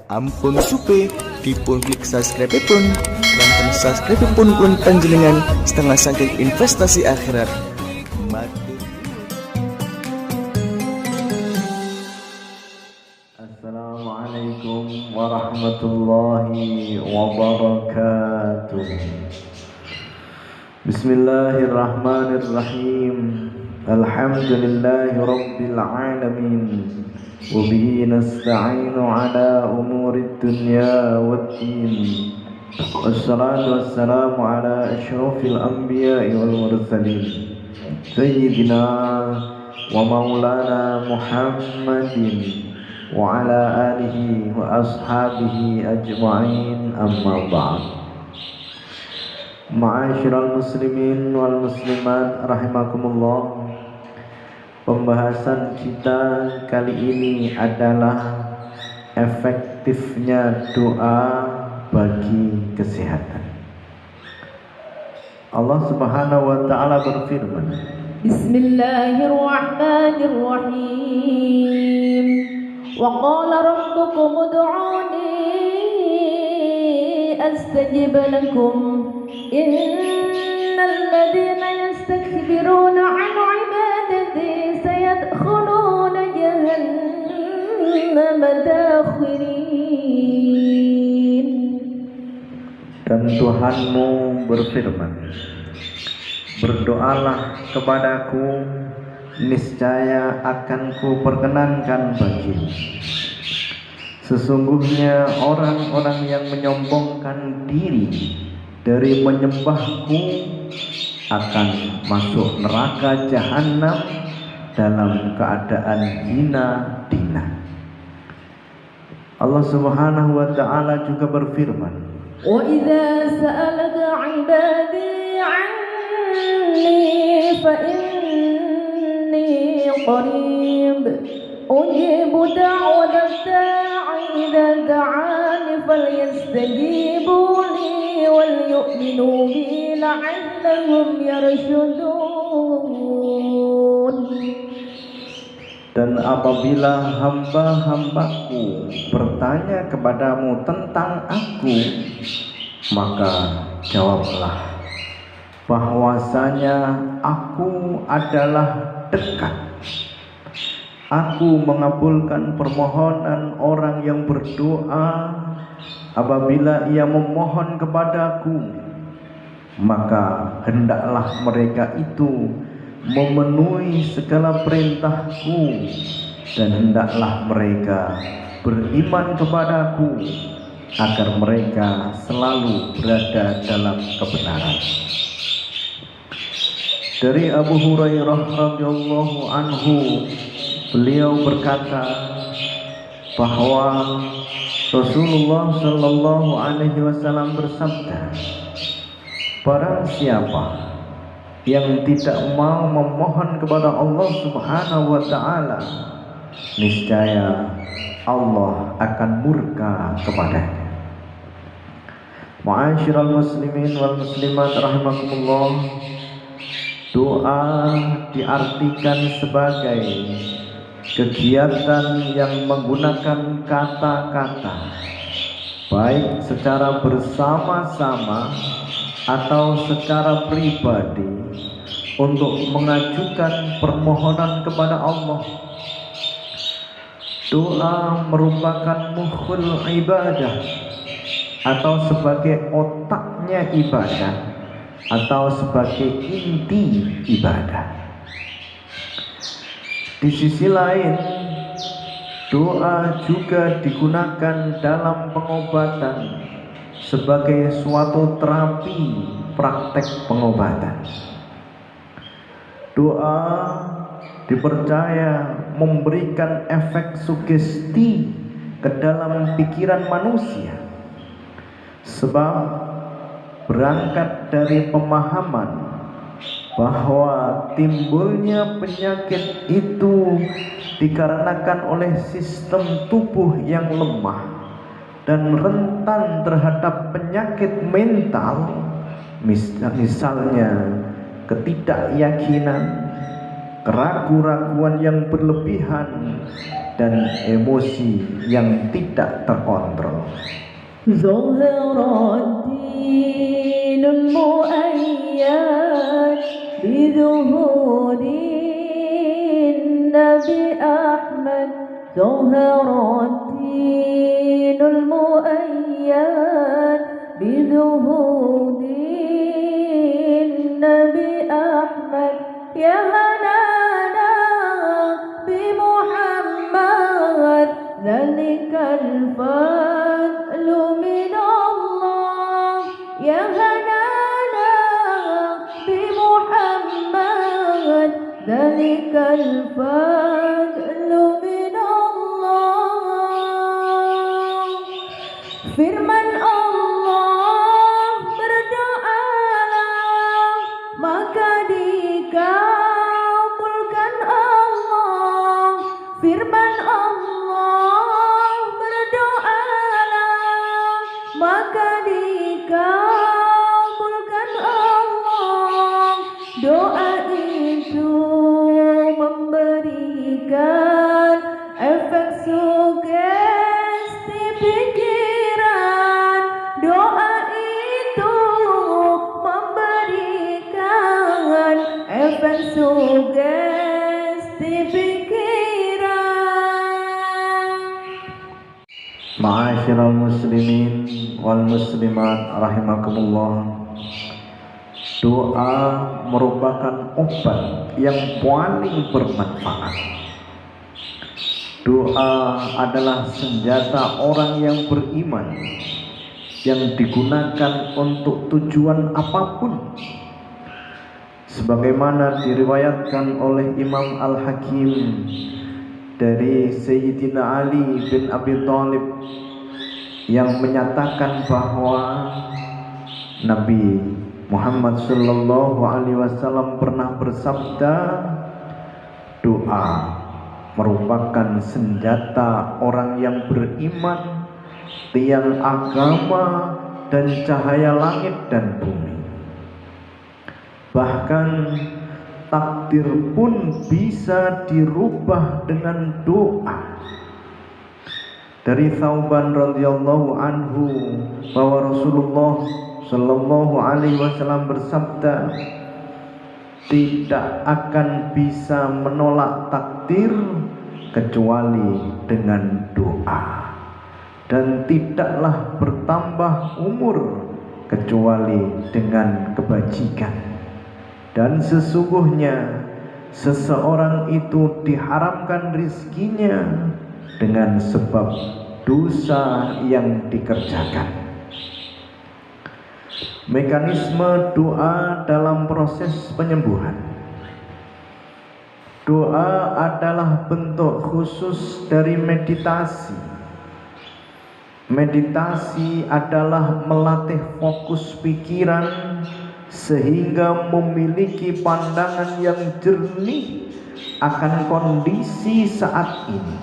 Ampun supe dipun klik subscribe pun dan subscribe pun kulon panjenengan setengah saking investasi akhirat. Assalamualaikum warahmatullahi wabarakatuh. Bismillahirrahmanirrahim. Alhamdulillahi rabbil alamin. Wabihi nasta'inu ala umurid dunya waddin. Wassalatu wassalamu ala ashrafil anbiya'i wal mursalin Sayyidina wa maulana Muhammadin wa ala alihi wa ashabihi ajma'in, amma ba'd. Ma'asyiral muslimin wal muslimat rahimakumullah. Pembahasan kita kali ini adalah efektifnya doa bagi kesehatan. Allah Subhanahu wa taala berfirman, Bismillahirrahmanirrahim. Wa qala rabbukum ud'uni astajib lakum. Innal ladzina yastakbiruna 'an 'ibadati sayadkhuluna jahannama dakhirin. Dan Tuhanmu berfirman, berdoalah kepadaku, niscaya akan ku perkenankan bagimu. Sesungguhnya orang-orang yang menyombongkan diri dari menyembahku akan masuk neraka jahanam dalam keadaan hina dina. Allah Subhanahu wa taala juga berfirman, wa idza sa'alaka 'ibadi 'anni fa inni qarib ujibu da'wata da'i idza da'ani falyastajibu li wal yu'minu bi la'allahum yarshudun. Dan apabila hamba-hambaku bertanya kepadamu tentang aku, maka jawablah bahwasanya aku adalah dekat. Aku mengabulkan permohonan orang yang berdoa apabila ia memohon kepadaku, maka hendaklah mereka itu memenuhi segala perintahku, dan hendaklah mereka beriman kepadaku agar mereka selalu berada dalam kebenaran. Dari Abu Hurairah radhiyallahu anhu, beliau berkata bahwa Rasulullah sallallahu alaihi wasallam bersabda, barang siapa yang tidak mau memohon kepada Allah Subhanahu wa taala, niscaya Allah akan murka kepadanya. Ma'asyiral muslimin wal muslimat rahimakumullah. Doa diartikan sebagai kegiatan yang menggunakan kata-kata, baik secara bersama-sama atau secara pribadi, untuk mengajukan permohonan kepada Allah. Doa merupakan mukhul ibadah, atau sebagai otaknya ibadah, atau sebagai inti ibadah. Di sisi lain, doa juga digunakan dalam pengobatan sebagai suatu terapi praktek pengobatan. Doa dipercaya memberikan efek sugesti ke dalam pikiran manusia, sebab berangkat dari pemahaman bahwa timbulnya penyakit itu dikarenakan oleh sistem tubuh yang lemah dan rentan terhadap penyakit mental, misalnya ketidakyakinan, keraguan-raguan yang berlebihan, dan emosi yang tidak terkontrol. ظهر الدين المؤيد بظهور النبي أحمد ظهر الدين المؤيد بظهور النبي أحمد يا هنانا بمحمد ذلك الفضل من الله يا هنانا بمحمد ذلك الفضل من الله firman Allah berdoalah maka dikabulkan Allah firman Allah berdoalah maka dikabulkan Allah doa itu memberikan efek sugesti pikiran doa itu memberikan efek sugesti pikiran. Ma'asyiral muslimin wal muslimat rahimakumullah. Doa merupakan obat yang paling bermanfaat. Doa adalah senjata orang yang beriman yang digunakan untuk tujuan apapun. Sebagaimana diriwayatkan oleh Imam Al-Hakim dari Sayyidina Ali bin Abi Thalib yang menyatakan bahwa Nabi Muhammad sallallahu alaihi wasallam pernah bersabda, doa merupakan senjata orang yang beriman, tiang agama dan cahaya langit dan bumi. Bahkan takdir pun bisa dirubah dengan doa. Dari Thauban radhiyallahu anhu bahwa Rasulullah sallallahu alaihi wasallam bersabda, tidak akan bisa menolak takdir kecuali dengan doa, dan tidaklah bertambah umur kecuali dengan kebajikan. Dan sesungguhnya seseorang itu diharamkan rizkinya dengan sebab dosa yang dikerjakan. Mekanisme doa dalam proses penyembuhan. Doa adalah bentuk khusus dari meditasi. Meditasi adalah melatih fokus pikiran sehingga memiliki pandangan yang jernih akan kondisi saat ini.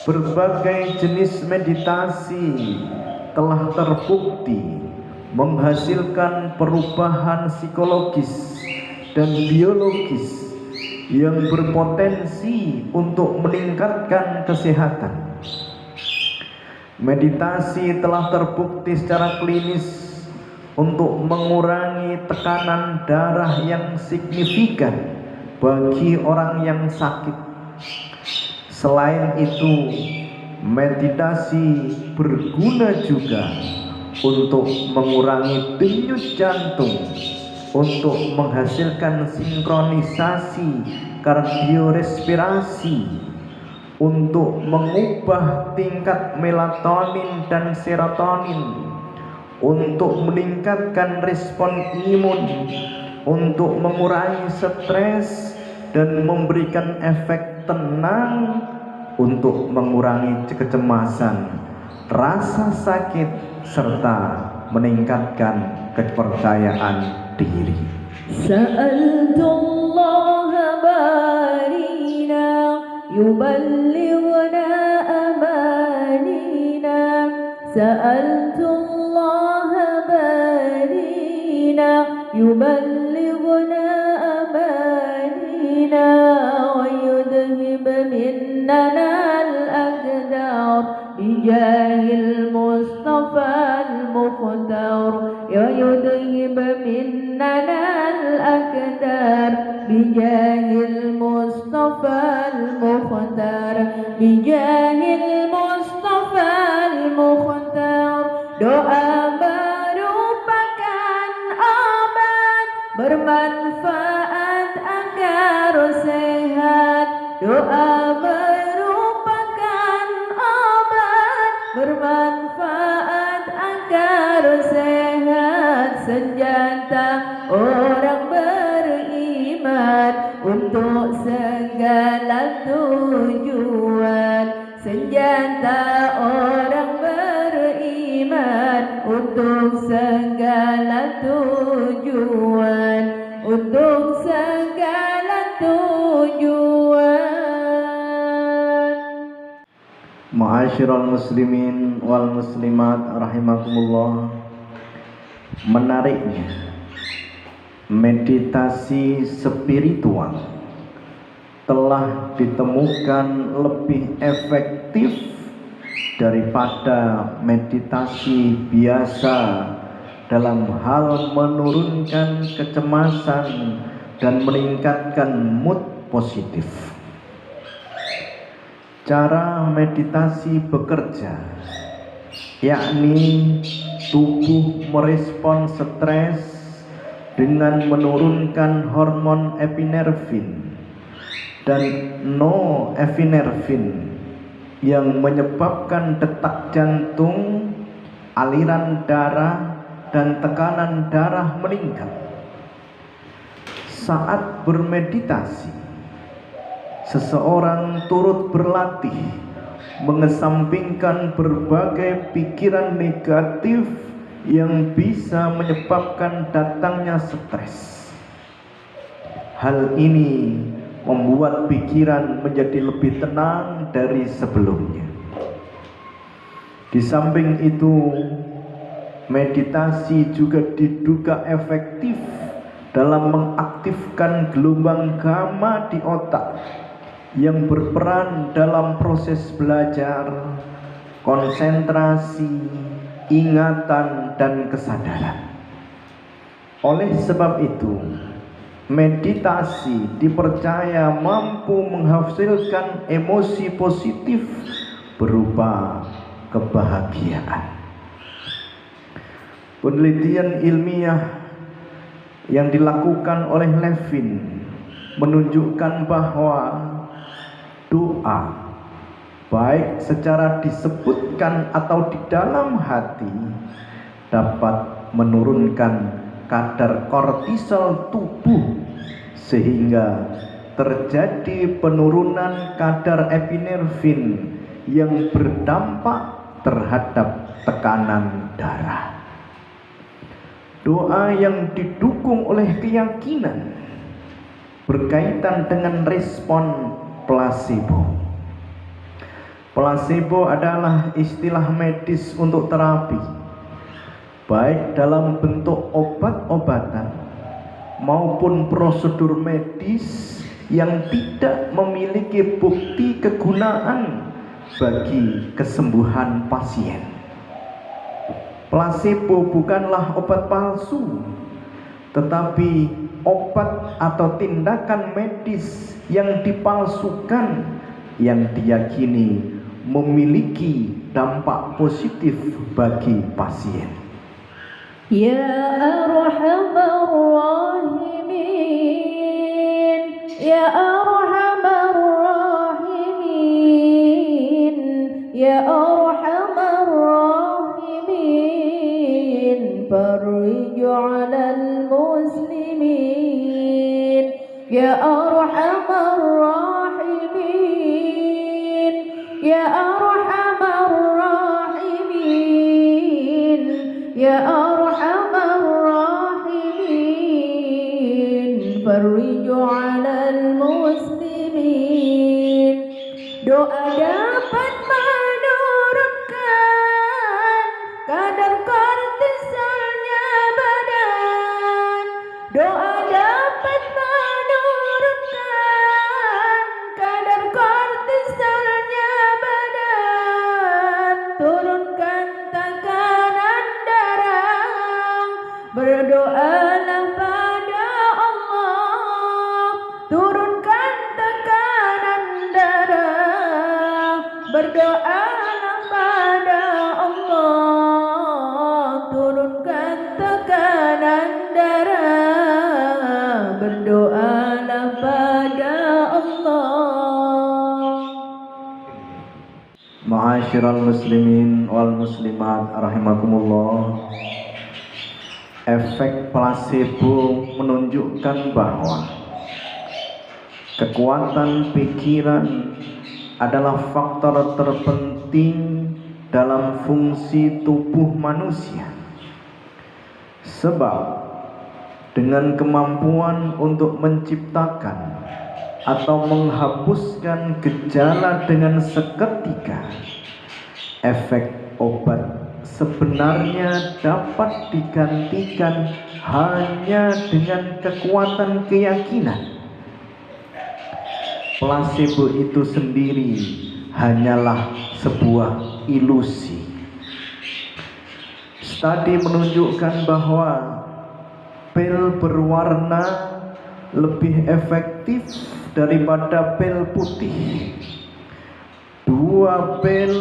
Berbagai jenis meditasi telah terbukti menghasilkan perubahan psikologis dan biologis yang berpotensi untuk meningkatkan kesehatan. Meditasi telah terbukti secara klinis untuk mengurangi tekanan darah yang signifikan bagi orang yang sakit. Selain itu, meditasi berguna juga untuk mengurangi denyut jantung, untuk menghasilkan sinkronisasi kardiorespirasi, untuk mengubah tingkat melatonin dan serotonin, untuk meningkatkan respon imun, untuk mengurangi stres dan memberikan efek tenang, untuk mengurangi kecemasan, rasa sakit, serta meningkatkan kepercayaan diri. Sa'altullah barina yuballighna amanina Sa'altullah barina yuballighna amanina يذهب مننا الأكدار بجاه المصطفى المختار بجاه المصطفى المختار. Doa merupakan obat bermanfaat agar sehat. Doa merupakan obat bermanfaat agar sehat. Senjata orang beriman untuk segala tujuan. Senjata orang beriman untuk segala tujuan. Untuk segala tujuan. Ma'asyiral muslimin wal muslimat rahimakumullah. Menariknya, meditasi spiritual telah ditemukan lebih efektif daripada meditasi biasa dalam hal menurunkan kecemasan dan meningkatkan mood positif. Cara meditasi bekerja, yakni tubuh merespon stres dengan menurunkan hormon epinefrin dan noepinefrin yang menyebabkan detak jantung, aliran darah, dan tekanan darah meningkat. Saat bermeditasi, seseorang turut berlatih mengesampingkan berbagai pikiran negatif yang bisa menyebabkan datangnya stres. Hal ini membuat pikiran menjadi lebih tenang dari sebelumnya. Di samping itu, meditasi juga diduga efektif dalam mengaktifkan gelombang gamma di otak yang berperan dalam proses belajar, konsentrasi, ingatan, dan kesadaran. Oleh sebab itu, meditasi dipercaya mampu menghasilkan emosi positif berupa kebahagiaan. Penelitian ilmiah yang dilakukan oleh Levin menunjukkan bahwa doa, baik secara disebutkan atau di dalam hati, dapat menurunkan kadar kortisol tubuh sehingga terjadi penurunan kadar epinefrin yang berdampak terhadap tekanan darah. Doa yang didukung oleh keyakinan berkaitan dengan respon placebo. Placebo adalah istilah medis untuk terapi, baik dalam bentuk obat-obatan maupun prosedur medis yang tidak memiliki bukti kegunaan bagi kesembuhan pasien. Placebo bukanlah obat palsu, tetapi obat atau tindakan medis yang dipalsukan yang diyakini memiliki dampak positif bagi pasien. Ya Arhamar Rahimin, Ya Arhamar Rahimin, Ya Arhamar Rahimin, farij 'alal muslimin. Ya Arhamar Rahimin, Ya Arhamar Rahimin, Ya Arhamar Rahimin, farij 'alal muslimin. Doa dapat menurunkan kadar kortisolnya badan. Doa dapat menurunkan kadar kortisolnya badan. Turunkan tekanan darah, Berdoalah pada Allah, turunkan tekanan darah. Berdoalah pada Allah, turunkan tekanan darah. Berdoalah pada Allah. Ma'asyiral muslimin wal muslimat rahimakumullah. Efek placebo menunjukkan bahwa kekuatan pikiran adalah faktor terpenting dalam fungsi tubuh manusia. Sebab dengan kemampuan untuk menciptakan atau menghapuskan gejala dengan seketika, efek obat sebenarnya dapat digantikan hanya dengan kekuatan keyakinan. Placebo itu sendiri hanyalah sebuah ilusi. Studi menunjukkan bahwa pil berwarna lebih efektif daripada pil putih. 2 pil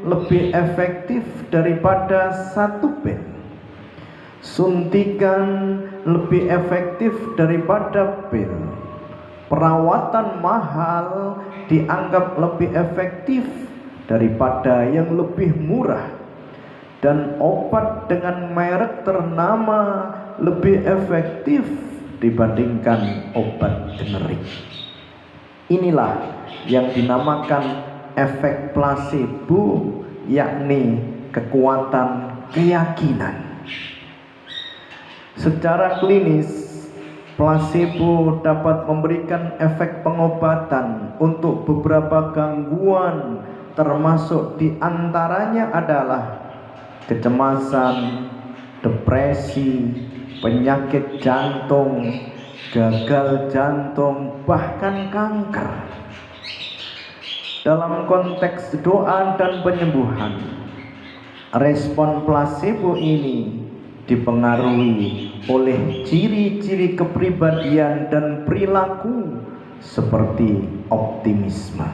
lebih efektif daripada 1 pil. Suntikan lebih efektif daripada pil. Perawatan mahal dianggap lebih efektif daripada yang lebih murah. Dan obat dengan merek ternama lebih efektif dibandingkan obat generik. Inilah yang dinamakan efek placebo, yakni kekuatan keyakinan. Secara klinis, placebo dapat memberikan efek pengobatan untuk beberapa gangguan, termasuk diantaranya adalah kecemasan, depresi, penyakit jantung, gagal jantung, bahkan kanker. Dalam konteks doa dan penyembuhan, respon placebo ini dipengaruhi oleh ciri-ciri kepribadian dan perilaku seperti optimisme.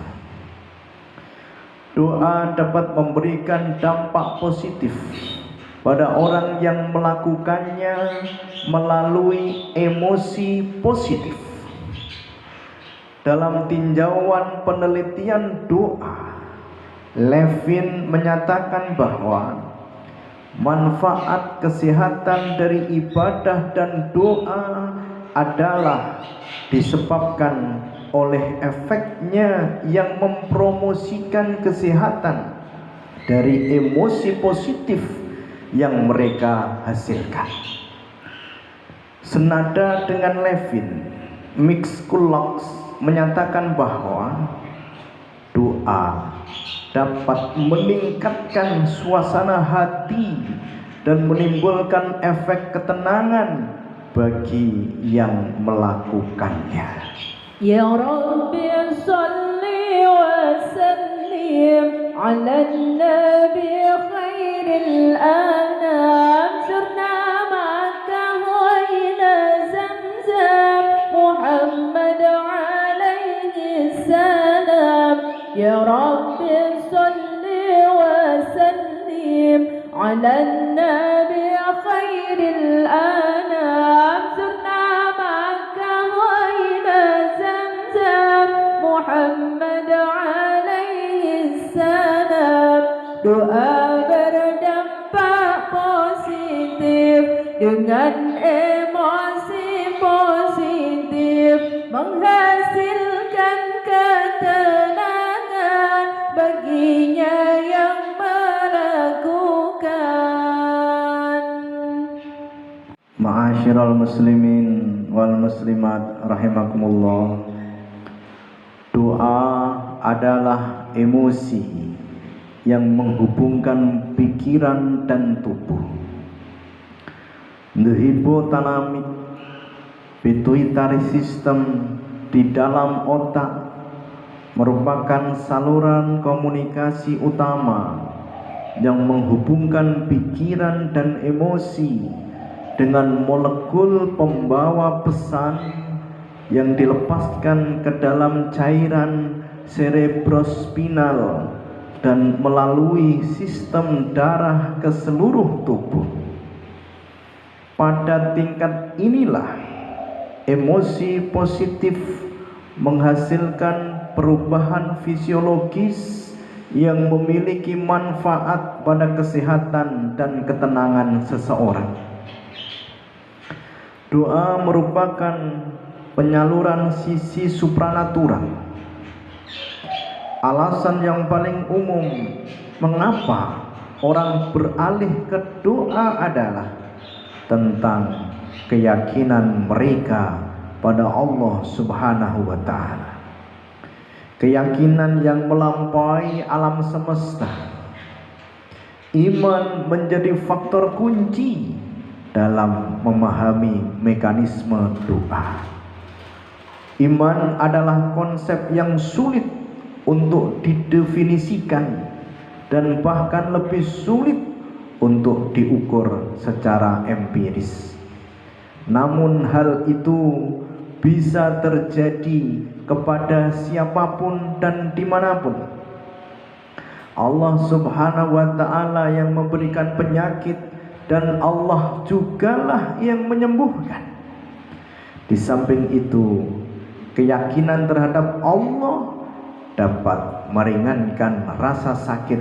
Doa dapat memberikan dampak positif pada orang yang melakukannya melalui emosi positif. Dalam tinjauan penelitian doa, Levin menyatakan bahwa manfaat kesehatan dari ibadah dan doa adalah disebabkan oleh efeknya yang mempromosikan kesehatan dari emosi positif yang mereka hasilkan. Senada dengan Levin, Mixcoolox menyatakan bahwa doa dapat meningkatkan suasana hati dan menimbulkan efek ketenangan bagi yang melakukannya. Ya Rabbi salli wa sallim ala nabi khairil anam, sirna ma'aka wa ila zamzam, Muhammad alaihi salam. Ya Rabbi salli wa sallim ala nabi khairil anam, sirna ma'aka wa ila zamzam, Muhammad alaihi salam. Doa berdampak positif dengan emosi positif, menghasilkan ketenangan baginya yang melakukan. Ma'asyiral muslimin wal muslimat rahimakumullah. Doa adalah emosi yang menghubungkan pikiran dan tubuh. The hypothalamic pituitary system di dalam otak merupakan saluran komunikasi utama yang menghubungkan pikiran dan emosi dengan molekul pembawa pesan yang dilepaskan ke dalam cairan cerebrospinal dan melalui sistem darah ke seluruh tubuh. Pada tingkat inilah emosi positif menghasilkan perubahan fisiologis yang memiliki manfaat pada kesehatan dan ketenangan seseorang. Doa merupakan penyaluran sisi supranatural. Alasan yang paling umum mengapa orang beralih ke doa adalah tentang keyakinan mereka pada Allah Subhanahu wa Ta'ala. Keyakinan yang melampaui alam semesta. Iman menjadi faktor kunci dalam memahami mekanisme doa. Iman adalah konsep yang sulit untuk didefinisikan dan bahkan lebih sulit untuk diukur secara empiris. Namun hal itu bisa terjadi kepada siapapun dan dimanapun. Allah Subhanahu wa Ta'ala yang memberikan penyakit dan Allah jugalah yang menyembuhkan. Di samping itu, keyakinan terhadap Allah dapat meringankan rasa sakit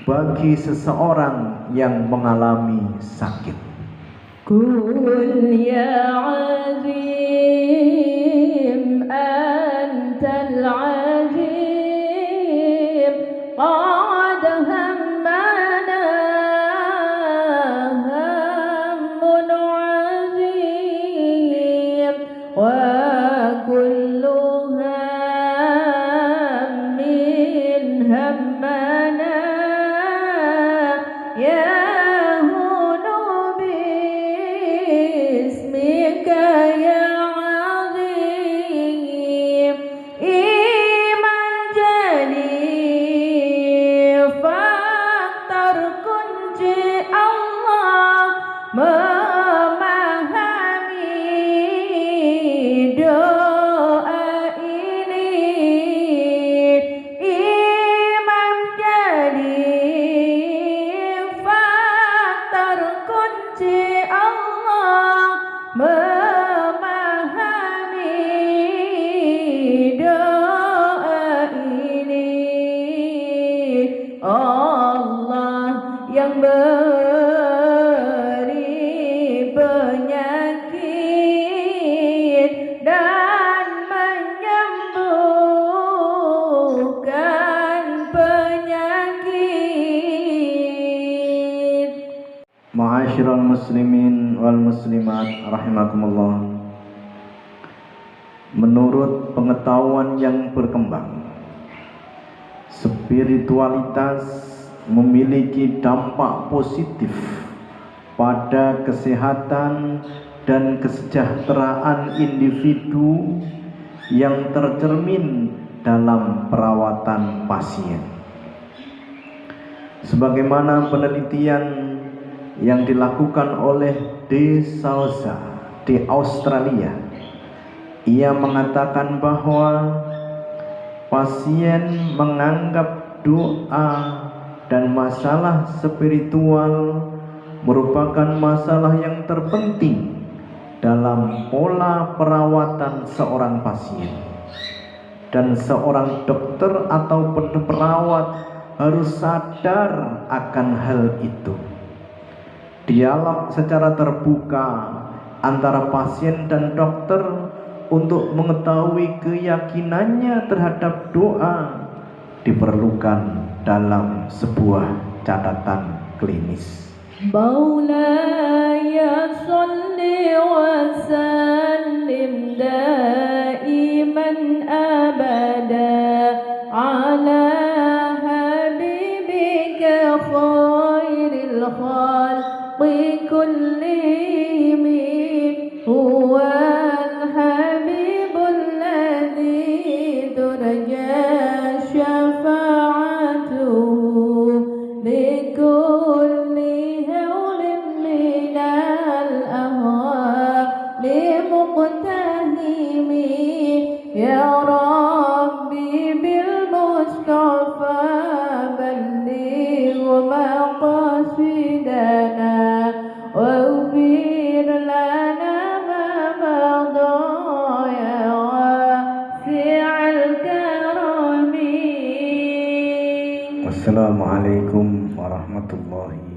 bagi seseorang yang mengalami sakit. Qul ya azim antal azim qad hammana hammun azim wa kullu hammin hammana ya Allah yang beri penyakit dan menyembuhkan penyakit. Ma'asyiral muslimin wal muslimat rahimakumullah. Menurut pengetahuan yang berkembang, spiritualitas memiliki dampak positif pada kesehatan dan kesejahteraan individu yang tercermin dalam perawatan pasien. Sebagaimana penelitian yang dilakukan oleh De Souza di Australia, ia mengatakan bahwa pasien menganggap doa dan masalah spiritual merupakan masalah yang terpenting dalam pola perawatan seorang pasien, dan seorang dokter atau perawat harus sadar akan hal itu. Dialog secara terbuka antara pasien dan dokter untuk mengetahui keyakinannya terhadap doa diperlukan dalam sebuah catatan klinis. Maulaya salli wa sallim daiman abada ala habibika khairil khalqi kullihim huwal habibul ladzi turja syafa'atuhu bikulli hawlin minal Assalamualaikum warahmatullahi